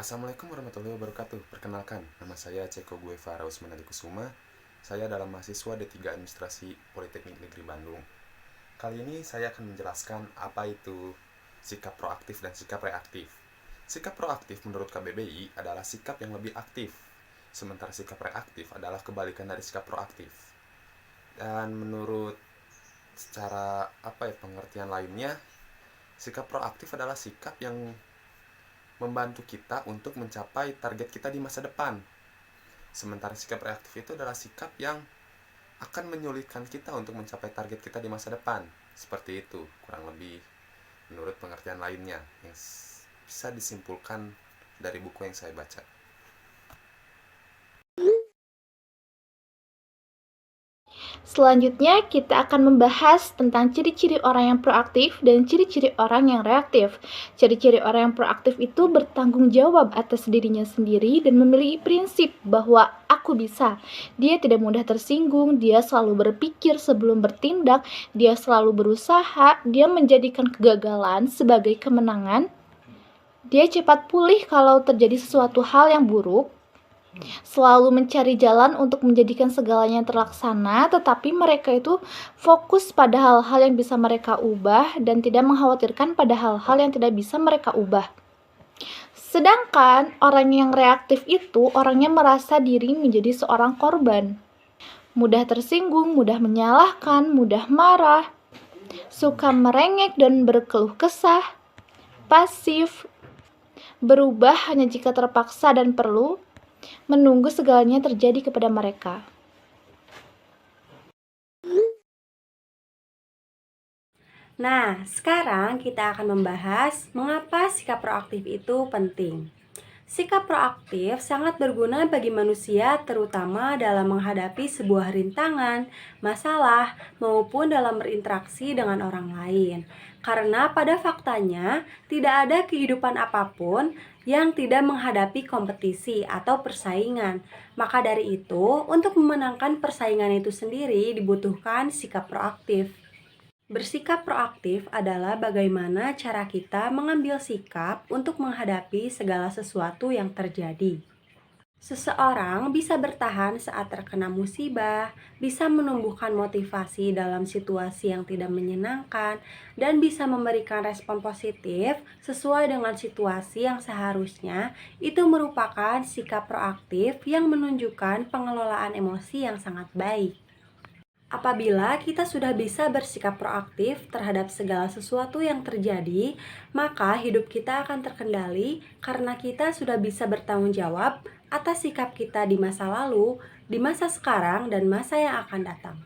Assalamualaikum warahmatullahi wabarakatuh. Perkenalkan, nama saya Ceko Guevara Usman Kusuma. Saya adalah mahasiswa D3 Administrasi Politeknik Negeri Bandung. Kali ini saya akan menjelaskan apa itu sikap proaktif dan sikap reaktif. Sikap proaktif menurut KBBI adalah sikap yang lebih aktif, sementara sikap reaktif adalah kebalikan dari sikap proaktif. Dan menurut secara pengertian lainnya, sikap proaktif adalah sikap yang membantu kita untuk mencapai target kita di masa depan. Sementara sikap reaktif itu adalah sikap yang akan menyulitkan kita untuk mencapai target kita di masa depan. Seperti itu, kurang lebih menurut pengertian lainnya yang bisa disimpulkan dari buku yang saya baca. Selanjutnya, kita akan membahas tentang ciri-ciri orang yang proaktif dan ciri-ciri orang yang reaktif. Ciri-ciri orang yang proaktif itu bertanggung jawab atas dirinya sendiri dan memiliki prinsip bahwa aku bisa. Dia tidak mudah tersinggung, dia selalu berpikir sebelum bertindak, dia selalu berusaha, dia menjadikan kegagalan sebagai kemenangan. Dia cepat pulih kalau terjadi sesuatu hal yang buruk, selalu mencari jalan untuk menjadikan segalanya terlaksana, tetapi mereka itu fokus pada hal-hal yang bisa mereka ubah dan tidak mengkhawatirkan pada hal-hal yang tidak bisa mereka ubah. Sedangkan orang yang reaktif itu orangnya merasa diri menjadi seorang korban. Mudah tersinggung, mudah menyalahkan, mudah marah, suka merengek dan berkeluh kesah, pasif, berubah hanya jika terpaksa dan perlu, menunggu segalanya terjadi kepada mereka. Nah, sekarang kita akan membahas mengapa sikap proaktif itu penting. Sikap proaktif sangat berguna bagi manusia terutama dalam menghadapi sebuah rintangan, masalah, maupun dalam berinteraksi dengan orang lain. Karena pada faktanya tidak ada kehidupan apapun yang tidak menghadapi kompetisi atau persaingan. Maka dari itu, untuk memenangkan persaingan itu sendiri dibutuhkan sikap proaktif. Bersikap proaktif adalah bagaimana cara kita mengambil sikap untuk menghadapi segala sesuatu yang terjadi. Seseorang bisa bertahan saat terkena musibah, bisa menumbuhkan motivasi dalam situasi yang tidak menyenangkan, dan bisa memberikan respon positif sesuai dengan situasi yang seharusnya. Itu merupakan sikap proaktif yang menunjukkan pengelolaan emosi yang sangat baik. Apabila kita sudah bisa bersikap proaktif terhadap segala sesuatu yang terjadi, maka hidup kita akan terkendali karena kita sudah bisa bertanggung jawab atas sikap kita di masa lalu, di masa sekarang, dan masa yang akan datang.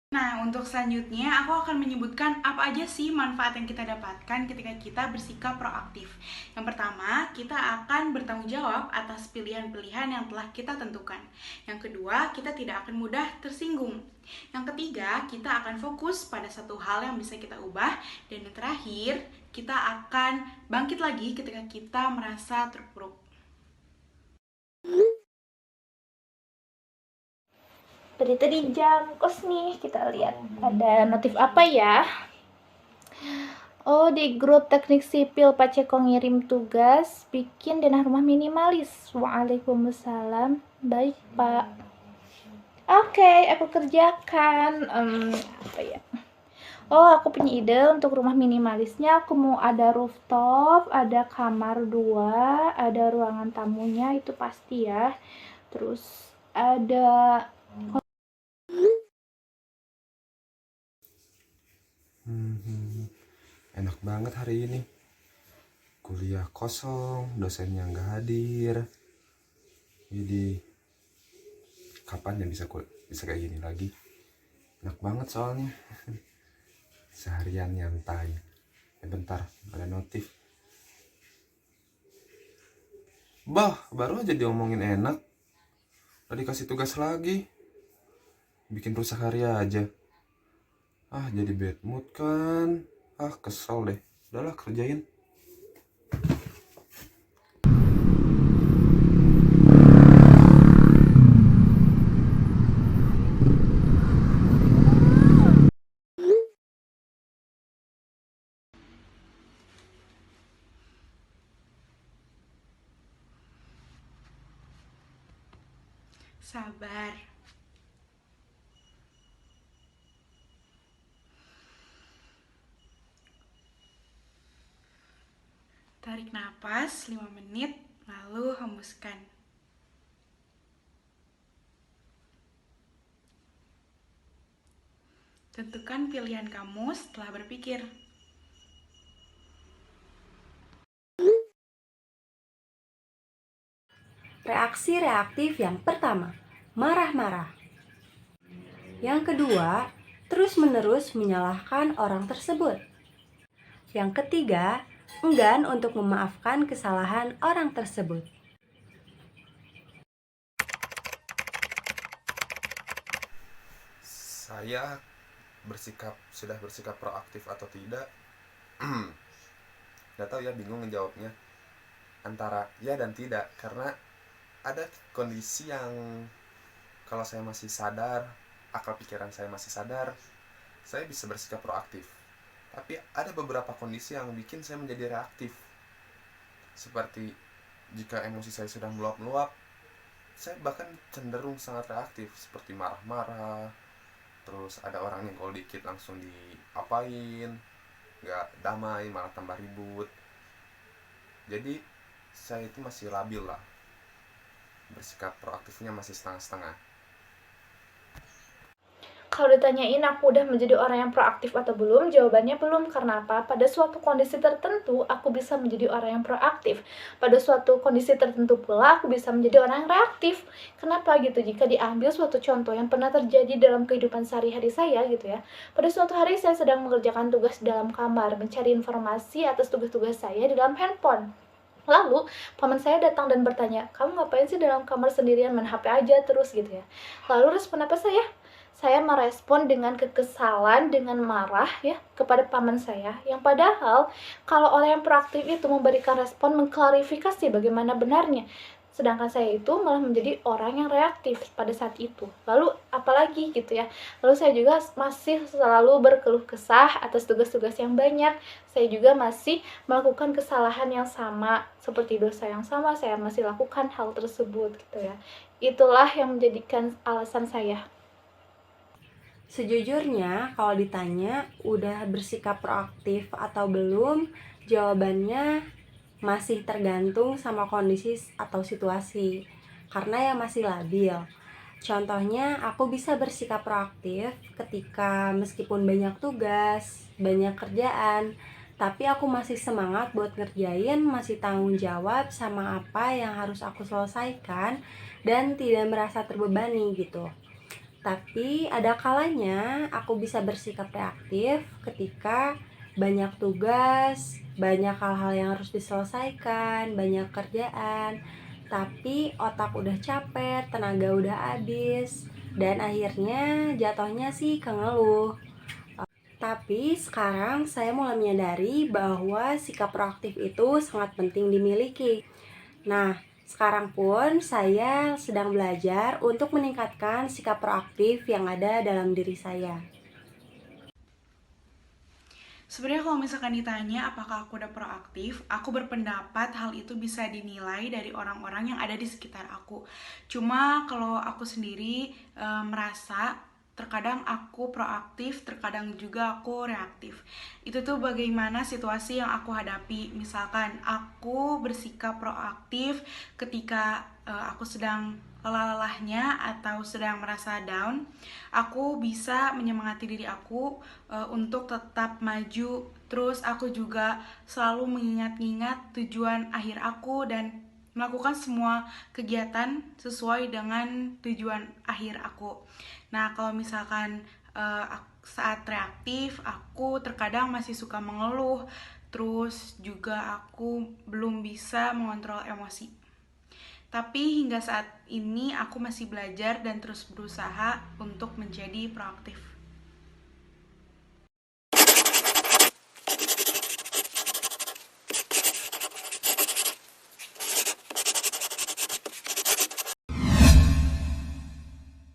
Nah, untuk selanjutnya aku akan menyebutkan apa aja sih manfaat yang kita dapatkan ketika kita bersikap proaktif. Yang pertama, kita akan bertanggung jawab atas pilihan-pilihan yang telah kita tentukan. Yang kedua, kita tidak akan mudah tersinggung. Yang ketiga, kita akan fokus pada satu hal yang bisa kita ubah. Dan yang terakhir, kita akan bangkit lagi ketika kita merasa terpuruk. Berita di jam kos nih, kita lihat ada notif apa ya. Oh, di grup teknik sipil Pak Ceko ngirim tugas bikin denah rumah minimalis. Waalaikumsalam. Baik Pak. Oke, aku kerjakan. Apa ya? Oh, aku punya ide untuk rumah minimalisnya. Aku mau ada rooftop, ada kamar 2, ada ruangan tamunya, itu pasti ya. Terus ada Enak banget hari ini. Kuliah kosong, dosennya nggak hadir. Jadi kapan ya bisa kayak gini lagi? Enak banget soalnya. Seharian nyantai. Bentar, ada notif. Bah, baru aja diomongin enak. Udah dikasih tugas lagi. Bikin rusak hari aja. Jadi bad mood kan. Kesel deh. Udahlah, kerjain. Sabar. Tarik napas 5 menit, lalu hembuskan. Tentukan pilihan kamu setelah berpikir. Reaksi reaktif yang pertama, marah-marah. Yang kedua, terus-menerus menyalahkan orang tersebut. Yang ketiga, enggan untuk memaafkan kesalahan orang tersebut. Saya sudah bersikap proaktif atau tidak? Nggak tahu ya, bingung ngejawabnya antara ya dan tidak, karena ada kondisi yang kalau saya masih sadar, akal pikiran saya masih sadar, saya bisa bersikap proaktif. Tapi ada beberapa kondisi yang bikin saya menjadi reaktif. Seperti jika emosi saya sudah meluap-meluap, saya bahkan cenderung sangat reaktif, seperti marah-marah. Terus ada orang yang kalau dikit langsung diapain, nggak damai, malah tambah ribut. Jadi saya itu masih labil lah, bersikap proaktifnya masih setengah-setengah. Kalau ditanyain aku udah menjadi orang yang proaktif atau belum, jawabannya belum. Karena apa? Pada suatu kondisi tertentu, aku bisa menjadi orang yang proaktif. Pada suatu kondisi tertentu pula, aku bisa menjadi orang yang reaktif. Kenapa gitu? Jika diambil suatu contoh yang pernah terjadi dalam kehidupan sehari-hari saya gitu ya. Pada suatu hari saya sedang mengerjakan tugas di dalam kamar, mencari informasi atas tugas-tugas saya di dalam handphone. Lalu, paman saya datang dan bertanya, kamu ngapain sih dalam kamar sendirian main HP aja terus gitu ya. Lalu respon apa saya? Saya merespon dengan kekesalan, dengan marah ya kepada paman saya. Yang padahal kalau orang yang proaktif itu memberikan respon, mengklarifikasi bagaimana benarnya. Sedangkan saya itu malah menjadi orang yang reaktif pada saat itu. Lalu apalagi gitu ya. Lalu saya juga masih selalu berkeluh kesah atas tugas-tugas yang banyak. Saya juga masih melakukan kesalahan yang sama, seperti dosa yang sama saya masih lakukan hal tersebut gitu ya. Itulah yang menjadikan alasan saya. Sejujurnya, kalau ditanya udah bersikap proaktif atau belum, jawabannya masih tergantung sama kondisi atau situasi, karena ya masih labil. Contohnya, aku bisa bersikap proaktif ketika meskipun banyak tugas, banyak kerjaan, tapi aku masih semangat buat ngerjain, masih tanggung jawab sama apa yang harus aku selesaikan, dan tidak merasa terbebani gitu. Tapi ada kalanya aku bisa bersikap reaktif ketika banyak tugas, banyak hal-hal yang harus diselesaikan, banyak kerjaan, tapi otak udah capek, tenaga udah habis, dan akhirnya jatuhnya sih ke ngeluh. Tapi sekarang saya mulai menyadari bahwa sikap proaktif itu sangat penting dimiliki. Nah, sekarang pun saya sedang belajar untuk meningkatkan sikap proaktif yang ada dalam diri saya. Sebenarnya kalau misalkan ditanya apakah aku udah proaktif, aku berpendapat hal itu bisa dinilai dari orang-orang yang ada di sekitar aku. Cuma kalau aku sendiri merasa terkadang aku proaktif, terkadang juga aku reaktif. Itu tuh bagaimana situasi yang aku hadapi. Misalkan aku bersikap proaktif ketika aku sedang lelah-lelahnya atau sedang merasa down, aku bisa menyemangati diri aku untuk tetap maju. Terus aku juga selalu mengingat-ingat tujuan akhir aku dan melakukan semua kegiatan sesuai dengan tujuan akhir aku. Nah, kalau misalkan saat reaktif, aku terkadang masih suka mengeluh, terus juga aku belum bisa mengontrol emosi. Tapi hingga saat ini aku masih belajar dan terus berusaha untuk menjadi proaktif.